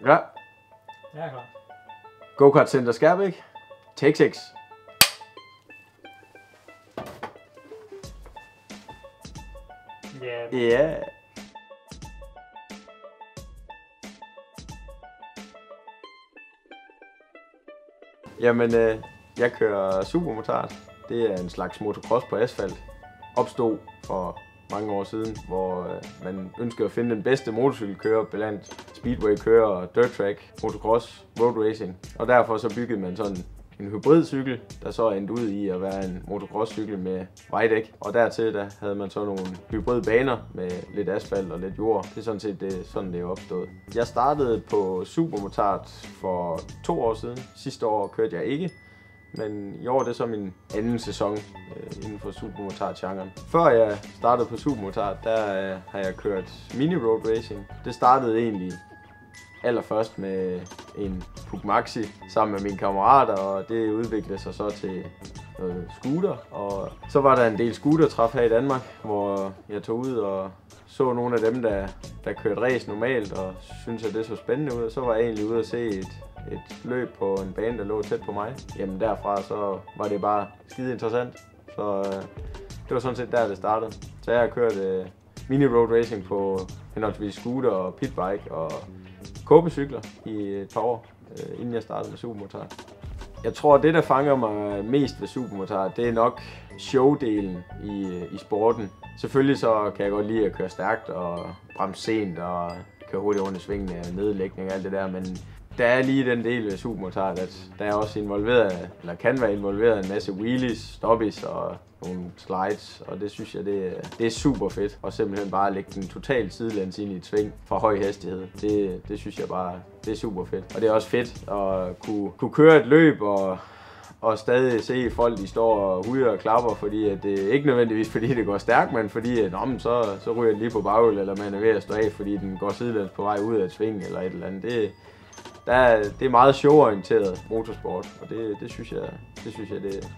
Ja. Jeg er klar. Go-Kart Center Skærbæk. Take 6. Ja. Ja. Jamen, jeg kører supermotard. Det er en slags motocross på asfalt. Opstod for mange år siden, hvor man ønskede at finde den bedste motorcykelkører blandt speedway-kører, dirt track, motocross, road racing. Og derfor så byggede man sådan en hybridcykel, der så endte ud i at være en motocrosscykel med vejdæk. Og dertil der havde man så nogle hybridbaner med lidt asfalt og lidt jord. Det er sådan set sådan det er opstået. Jeg startede på supermotard for 2 år siden. Sidste år kørte jeg ikke. Men i år det er så min anden sæson inden for supermotard-genren. Før jeg startede på supermotard, der har jeg kørt mini-road racing. Det startede egentlig allerførst med en Puch Maxi sammen med mine kammerater, og det udviklede sig så til noget scooter. Og så var der en del scootertræf her i Danmark, hvor jeg tog ud og så nogle af dem, der kørte race normalt, og syntes, at det så spændende ud. Og så var jeg egentlig ude at se et løb på en bane, der lå tæt på mig. Jamen derfra så var det bare skide interessant. Så det var sådan set der, det startede. Så jeg har kørt mini-road racing på henholdsvis scooter og pitbike og kåbecykler i et par år, inden jeg startede med supermotard. Jeg tror, det der fanger mig mest ved supermotard, det er nok showdelen i sporten. Selvfølgelig så kan jeg godt lide at køre stærkt og bremse sent og køre hurtigt rundt i svingene og nedlægning og alt det der, men der er lige den del ved supermotard, at der er også involveret, eller kan være involveret en masse wheelies, stoppies og nogle slides, og det synes jeg, det er super fedt. Og simpelthen bare lægge den totalt sidelæns ind i et sving fra høj hastighed. Det synes jeg bare, det er super fedt. Og det er også fedt at kunne køre et løb og stadig se folk, de står og hujer og klapper, fordi at det ikke nødvendigvis fordi det går stærkt, men fordi at, så ryger den lige på baghjul, eller man er ved at stå af, fordi den går sidelæns på vej ud af et sving eller et eller andet. Det er meget showorienteret motorsport, og det synes jeg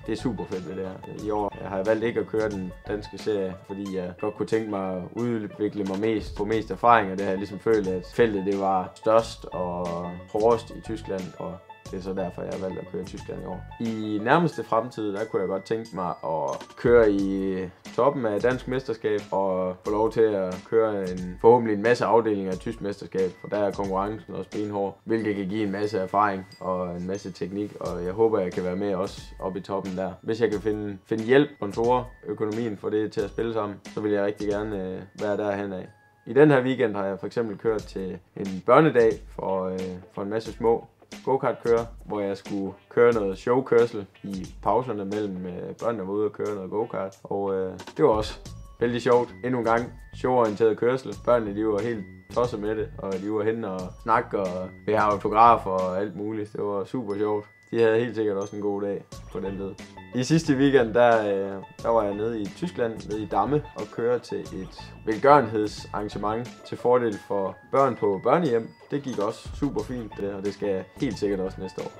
det er super fedt ved det her. I år har jeg valgt ikke at køre den danske serie, fordi jeg godt kunne tænke mig at udvikle mig på mest erfaring, og det har jeg ligesom følt, at feltet det var størst og hårdest i Tyskland, og det er så derfor, jeg har valgt at køre i Tyskland i år. I nærmeste fremtid, der kunne jeg godt tænke mig at køre i toppen af dansk mesterskab og få lov til at køre forhåbentlig en masse afdelinger af tysk mesterskab, for der er konkurrencen også benhård, hvilket kan give en masse erfaring og en masse teknik, og jeg håber, jeg kan være med også oppe i toppen der. Hvis jeg kan finde hjælp, sponsorer, økonomien for det til at spille sammen, så vil jeg rigtig gerne være derhen af. I den her weekend har jeg for eksempel kørt til en børnedag for en masse små go-kart-kører, hvor jeg skulle køre noget showkørsel i pauserne mellem børnene var ude og køre noget go-kart. Og det var også vældig sjovt. Endnu en gang showorienteret kørsel. Børnene de var helt tosset med det, og de var henne og snakke og have autografer og alt muligt. Det var super sjovt. De havde helt sikkert også en god dag på den led. I sidste weekend, der var jeg nede i Tyskland, nede i Damme, og køre til et velgørenhedsarrangement til fordel for børn på børnehjem. Det gik også super fint, og det skal helt sikkert også næste år.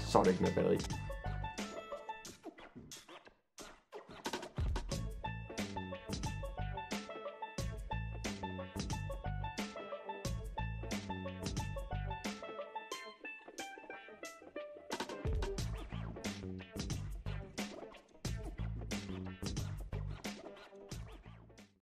Så er det ikke med batteri.